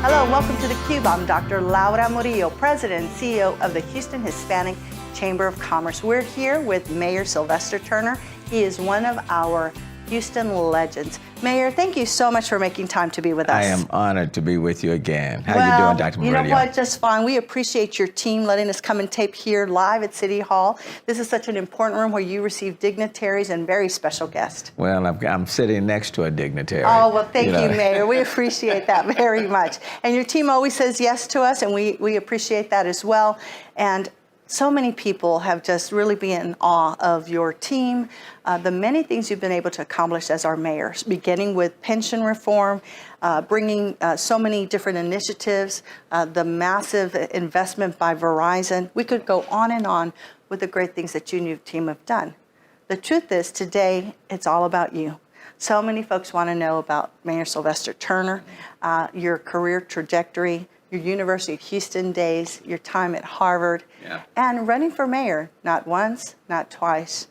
Hello, welcome to theCUBE. I'm Dr. Laura Murillo, President and CEO of the Houston Hispanic Chamber of Commerce. We're here with Mayor Sylvester Turner. He is one of our Houston legends. Mayor, thank you so much for making time to be with us. I am honored to be with you again. How are you doing, Dr. Murillo? You know what, just fine. We appreciate your team letting us come and tape here live at City Hall. This is such an important room where you receive dignitaries and very special guests. Well, I'm sitting next to a dignitary. Oh, well, thank you, Mayor. We appreciate that very much. And your team always says yes to us, and we appreciate that as well. And so many people have just really been in awe of your team, the many things you've been able to accomplish as our mayor, beginning with pension reform, bringing so many different initiatives, the massive investment by Verizon. We could go on and on with the great things that you and your team have done. The truth is, today, it's all about you. So many folks want to know about Mayor Sylvester Turner, your career trajectory, your University of Houston days, your time at Harvard, and running for mayor, not once, not twice,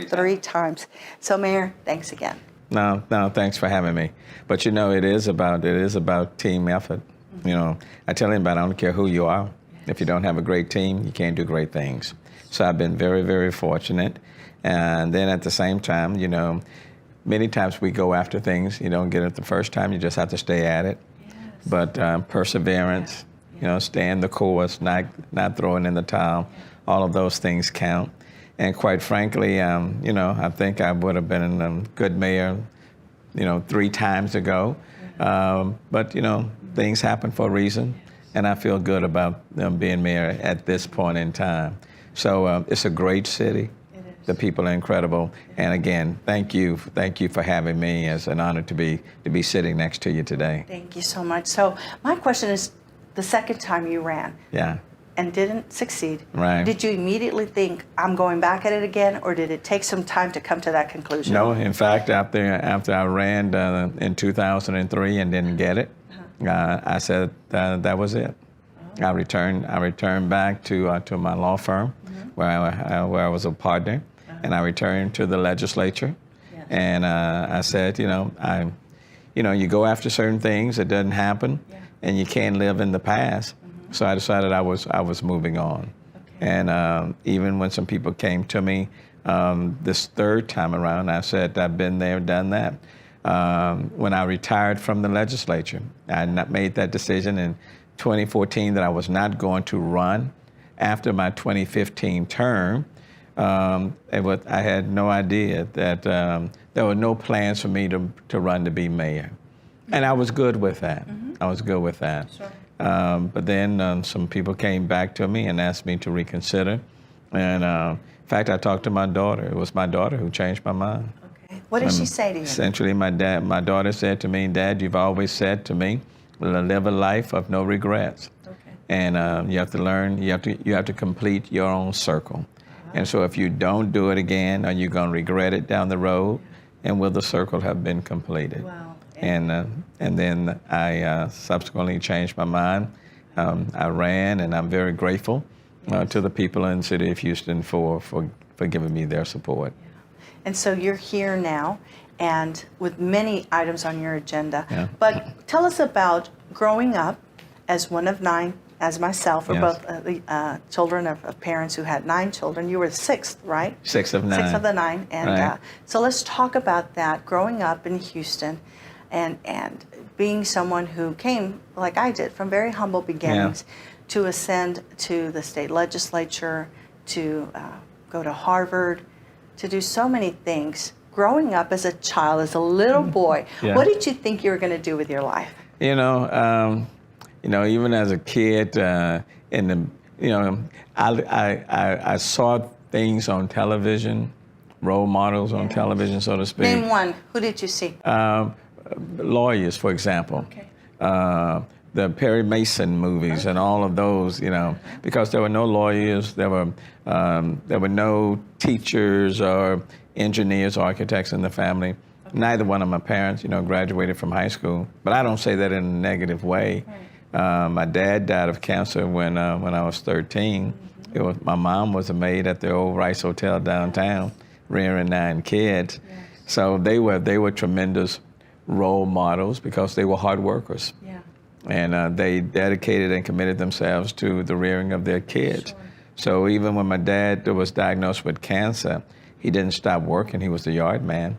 three times. So Mayor, thanks again. No, thanks for having me. But you know, it is about team effort. You know, I tell anybody, I don't care who you are. If you don't have a great team, you can't do great things. So I've been very, very fortunate. And then at the same time, you know, many times we go after things, you don't get it the first time, you just have to stay at it. But perseverance, you know, staying the course, not throwing in the towel, all of those things count. And quite frankly, you know, I think I would have been a good mayor, you know, 3 times ago. But, you know, things happen for a reason, and I feel good about being mayor at this point in time. So it's a great city. The people are incredible, and again, thank you for having me. It's an honor to be sitting next to you today. Thank you so much. So my question is, the second time you ran, and didn't succeed, did you immediately think, I'm going back at it again, or did it take some time to come to that conclusion? No, in fact, after I ran in 2003 and didn't get it, I said that was it. I returned back to my law firm, where I was a partner. And I returned to the legislature, and I said, you know, you go after certain things, it doesn't happen, and you can't live in the past. So I decided I was moving on. And even when some people came to me this third time around, I said, I've been there, done that. When I retired from the legislature, I made that decision in 2014 that I was not going to run after my 2015 term. I had no idea that there were no plans for me to run to be mayor. And I was good with that. I was good with that. Sure. But then some people came back to me and asked me to reconsider. And in fact, I talked to my daughter. It was my daughter who changed my mind. Okay. What did she say to you? Essentially, my daughter said to me, Dad, you've always said to me, live a life of no regrets. Okay. And you have to learn, you have to complete your own circle. And so if you don't do it again, are you going to regret it down the road? And will the circle have been completed? Wow. And then I subsequently changed my mind. I ran, and I'm very grateful to the people in the city of Houston for giving me their support. Yeah. And so you're here now, and with many items on your agenda. Yeah. But tell us about growing up as one of 9, as myself, we're both children of parents who had 9 children. You were the 6th, right? 6 of 9. 6 of the 9. And so let's talk about that, growing up in Houston and being someone who came, like I did, from very humble beginnings to ascend to the state legislature, to go to Harvard, to do so many things. Growing up as a child, as a little boy, what did you think you were going to do with your life? You know, even as a kid, I saw things on television, role models on television, so to speak. Name one. Who did you see? Lawyers, for example. Okay. The Perry Mason movies and all of those, you know, because there were no lawyers, there were no teachers or engineers or architects in the family. Neither one of my parents, you know, graduated from high school. But I don't say that in a negative way. My dad died of cancer when I was 13. My mom was a maid at the old Rice Hotel downtown, rearing 9 kids. So they were tremendous role models because they were hard workers. And they dedicated and committed themselves to the rearing of their kids. Sure. So even when my dad was diagnosed with cancer, he didn't stop working. He was the yard man.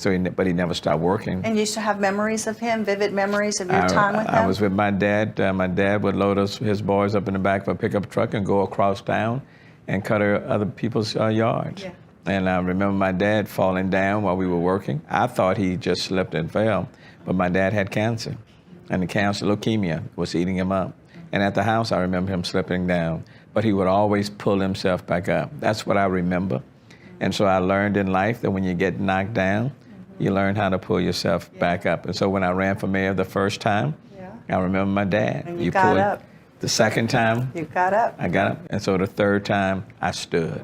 But he never stopped working. And you used to have memories of him, vivid memories of your time with him? I was with my dad. My dad would load his boys up in the back of a pickup truck and go across town and cut other people's yards. Yeah. And I remember my dad falling down while we were working. I thought he just slipped and fell, but my dad had cancer. And the cancer, leukemia, was eating him up. And at the house, I remember him slipping down. But he would always pull himself back up. That's what I remember. And so I learned in life that when you get knocked down, you learn how to pull yourself back up. And so when I ran for mayor the first time, I remember my dad. And you got up. The second time, you got up. I got up. And so the third time, I stood.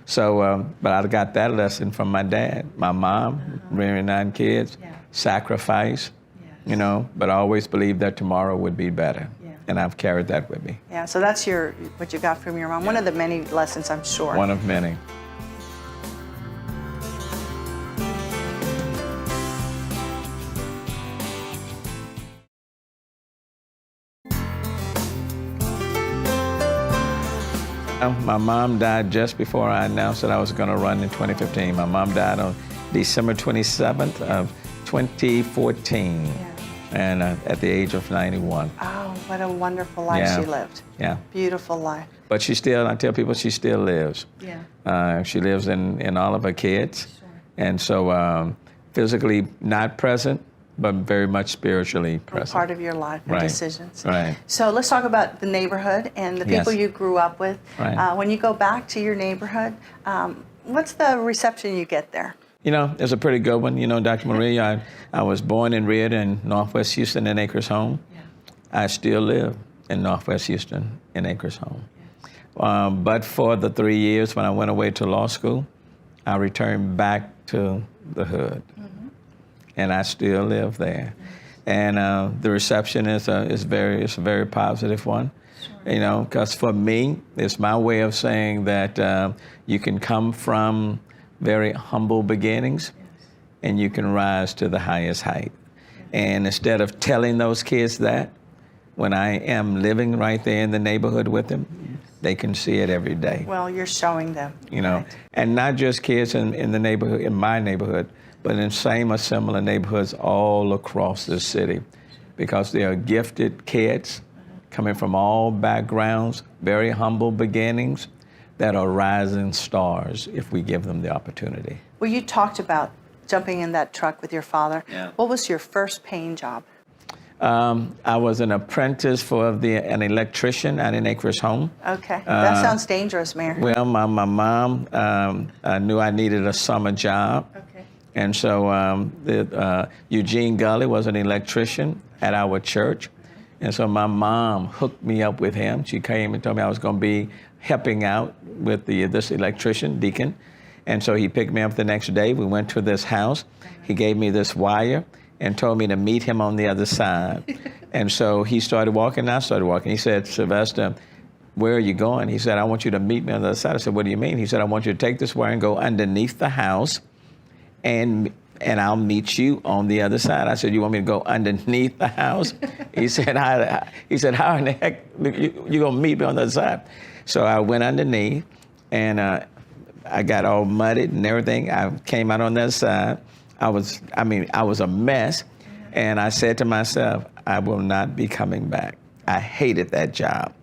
So, but I got that lesson from my dad. My mom, rearing 9 kids, sacrifice, you know, but I always believed that tomorrow would be better. And I've carried that with me. Yeah, so that's what you got from your mom. One of the many lessons, I'm sure. One of many. My mom died just before I announced that I was going to run in 2015. My mom died on December 27th of 2014, and at the age of 91. Oh, what a wonderful life she lived. Yeah. Beautiful life. But she still, I tell people, she still lives. Yeah. She lives in all of her kids. Sure. And so physically not present, but very much spiritually present. Part of your life and decisions. Right. So let's talk about the neighborhood and the people you grew up with. Right. When you go back to your neighborhood, what's the reception you get there? You know, it's a pretty good one. You know, Dr. Murillo, I was born and reared in Northwest Houston in Acres Home. Yeah. I still live in Northwest Houston in Acres Home. But for the 3 years when I went away to law school, I returned back to the hood. And I still live there. And the reception is a very positive one. Sure. You know, because for me, it's my way of saying that you can come from very humble beginnings and you can rise to the highest height. And instead of telling those kids that, when I am living right there in the neighborhood with them, they can see it every day. Well, you're showing them. You know, and not just kids in the neighborhood, in my neighborhood, but in same or similar neighborhoods all across the city, because they are gifted kids coming from all backgrounds, very humble beginnings, that are rising stars if we give them the opportunity. Well, you talked about jumping in that truck with your father. Yeah. What was your first paying job? I was an apprentice for an electrician out in Acres Home. Okay, that sounds dangerous, Mayor. Well, my mom knew I needed a summer job. Okay. And so Eugene Gully was an electrician at our church. And so my mom hooked me up with him. She came and told me I was going to be helping out with this electrician, Deacon. And so he picked me up the next day. We went to this house. He gave me this wire and told me to meet him on the other side. And so he started walking, and I started walking. He said, Sylvester, where are you going? He said, I want you to meet me on the other side. I said, what do you mean? He said, I want you to take this wire and go underneath the house, and I'll meet you on the other side. I said, you want me to go underneath the house? He said, how in the heck you going to meet me on the other side? So I went underneath, and I got all muddied and everything. I came out on the other side. I was a mess. And I said to myself, I will not be coming back. I hated that job.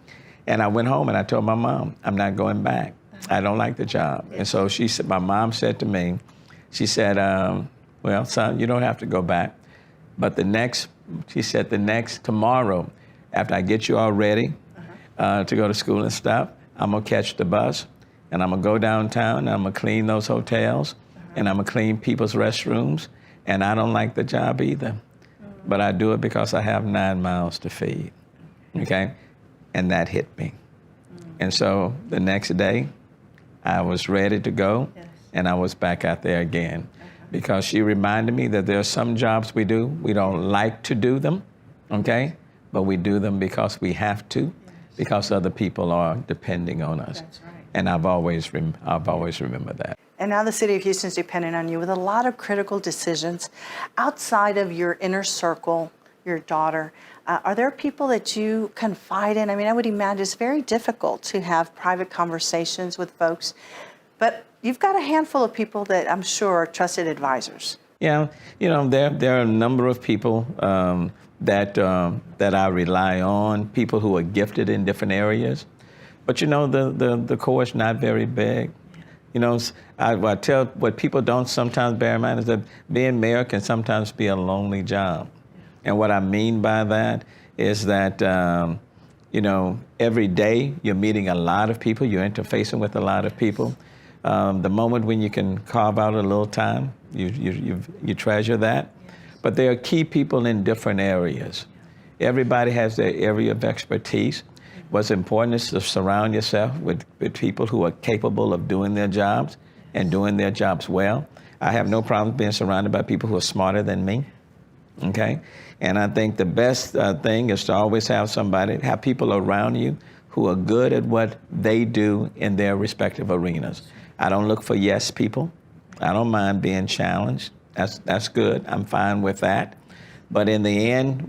And I went home and I told my mom, I'm not going back. I don't like the job. And so my mom said to me, she said, well, son, you don't have to go back. But tomorrow, after I get you all ready to go to school and stuff, I'm going to catch the bus, and I'm going to go downtown, and I'm going to clean those hotels, and I'm going to clean people's restrooms, and I don't like the job either. But I do it because I have 9 mouths to feed, okay? And that hit me. And so the next day, I was ready to go, and I was back out there again. Because she reminded me that there are some jobs we do, we don't like to do them, okay? But we do them because we have to, because other people are depending on us. That's right. And I've always remembered that. And now the city of Houston is dependent on you with a lot of critical decisions outside of your inner circle, your daughter. Are there people that you confide in? I mean, I would imagine it's very difficult to have private conversations with folks, but you've got a handful of people that I'm sure are trusted advisors. Yeah, there are a number of people that I rely on, people who are gifted in different areas. But the core is not very big. I tell what people don't sometimes bear in mind is that being mayor can sometimes be a lonely job. And what I mean by that is that, every day you're meeting a lot of people, you're interfacing with a lot of people. The moment when you can carve out a little time, you treasure that. But there are key people in different areas. Everybody has their area of expertise. What's important is to surround yourself with people who are capable of doing their jobs and doing their jobs well. I have no problem being surrounded by people who are smarter than me, okay? And I think the best thing is to always have people around you who are good at what they do in their respective arenas. I don't look for yes people. I don't mind being challenged. That's good. I'm fine with that. But in the end,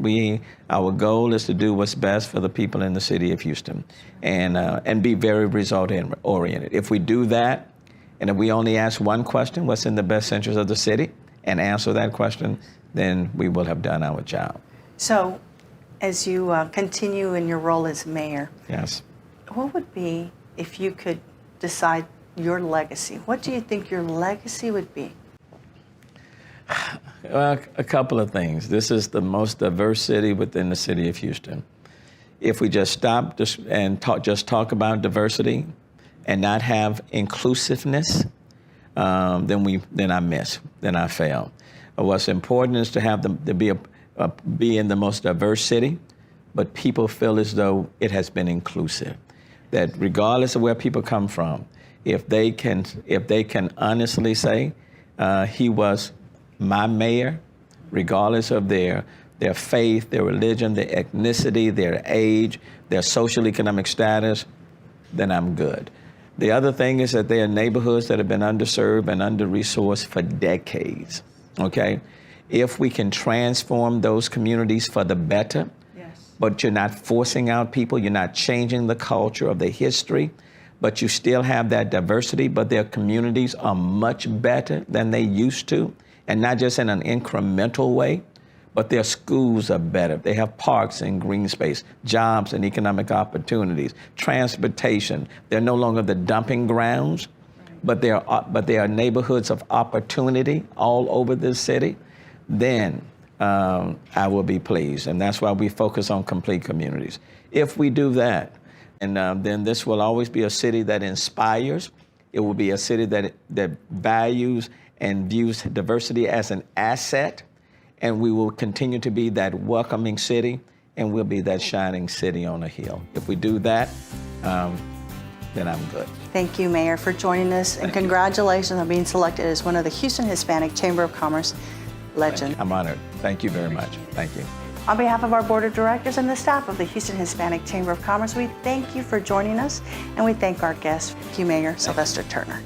our goal is to do what's best for the people in the city of Houston and be very result-oriented. If we do that, and if we only ask one question, what's in the best interest of the city, and answer that question, then we will have done our job. So, as you continue in your role as mayor, yes, what would be, if you could decide your legacy, what do you think your legacy would be? Well, a couple of things. This is the most diverse city within the city of Houston. If we just stop and talk about diversity and not have inclusiveness, then I fail. What's important is to have be in the most diverse city, but people feel as though it has been inclusive. That regardless of where people come from, if they can honestly say he was my mayor, regardless of their faith, their religion, their ethnicity, their age, their social economic status, then I'm good. The other thing is that there are neighborhoods that have been underserved and under-resourced for decades, okay? If we can transform those communities for the better, yes, but you're not forcing out people, you're not changing the culture of the history, but you still have that diversity, but their communities are much better than they used to, and not just in an incremental way, but their schools are better. They have parks and green space, jobs and economic opportunities, transportation. They're no longer the dumping grounds, but they are neighborhoods of opportunity all over this city. Then I will be pleased, and that's why we focus on complete communities. If we do that, and then this will always be a city that inspires. It will be a city that values and views diversity as an asset, and we will continue to be that welcoming city, and we'll be that shining city on a hill. If we do that, then I'm good. Thank you, Mayor, for joining us, and congratulations on being selected as one of the Houston Hispanic Chamber of Commerce legends. I'm honored. Thank you very much. Thank you. On behalf of our board of directors and the staff of the Houston Hispanic Chamber of Commerce, we thank you for joining us, and we thank our guest, Mayor Sylvester Turner.